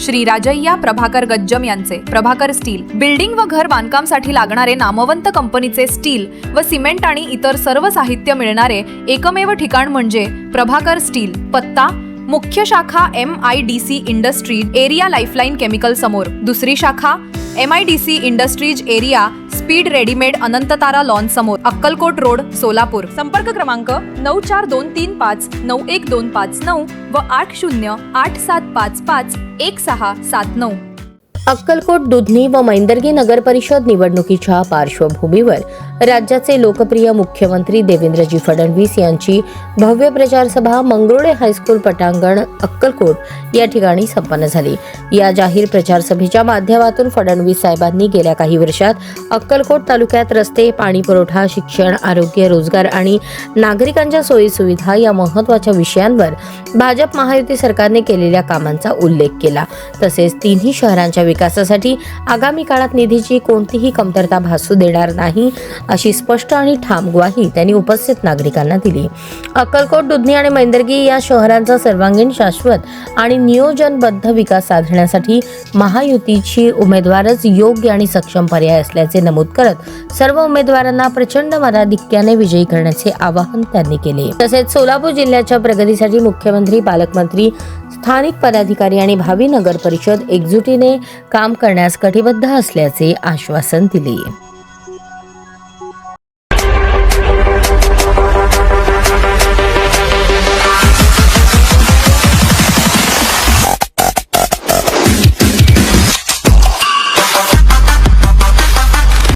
श्री राजय्या प्रभाकर गज्जम यांचे Prabhakar steel building व घर बांधकामसाठी लागणारे नामवंत कंपनीचे स्टील व सिमेंट आणि इतर सर्व साहित्य मिळणारे एकमेव ठिकाण म्हणजे प्रभाकर स्टील। पत्ता मुख्य शाखा MIDC industries area lifeline chemical समोर, दुसरी शाखा MIDC industries area speed readymade Anantatara lawn समोर, अक्कलकोट रोड, सोलापूर। संपर्क क्रमांक 9423591259 व 8087551679। अक्कलकोट, दुधनी व मैंदर्गी नगर परिषद निवडणुकीच्या पार्श्वभूमीवर राज्याचे लोकप्रिय मुख्यमंत्री देवेंद्रजी फडणवीस यांची भव्य प्रचार सभा मंगरुळे हायस्कूल पटांगण अक्कलकोट या ठिकाणी संपन्न झाली। या जाहीर प्रचार सभेच्या माध्यमातून फडणवीस साहेबांनी गेल्या काही वर्षात अक्कलकोट तालुक्यात रस्ते, पाणी पुरवठा, शिक्षण, आरोग्य, रोजगार आणि नागरिकांच्या सोयी सुविधा या महत्त्वाच्या विषयांवर भाजप महायुती सरकारने केलेल्या कामांचा उल्लेख केला। तसेच तिन्ही शहरांच्या विकासासाठी आगामी काळात निधीची कोणतीही कमतरता भासू देणार नाही अशी स्पष्ट आणि ठाम ग्वाही त्यांनी उपस्थित नागरिकांना दिली। अक्कलकोट, दुधनी आणि मैंदर्गी या शहरांचा सर्वांगीण, शाश्वत आणि नियोजनबद्ध विकास साधण्यासाठी महायुतीची उमेदवारच योग्य आणि सक्षम पर्याय असल्याचे नमूद करत सर्व उमेदवारांना प्रचंड मताधिक्याने विजयी करण्याचे आवाहन त्यांनी केले। तसेच सोलापूर जिल्ह्याच्या प्रगतीसाठी मुख्यमंत्री, पालकमंत्री, स्थानिक पदाधिकारी आणि भावी नगर परिषद एकजुटीने काम करण्यास कटिबद्ध असल्याचे आश्वासन दिले।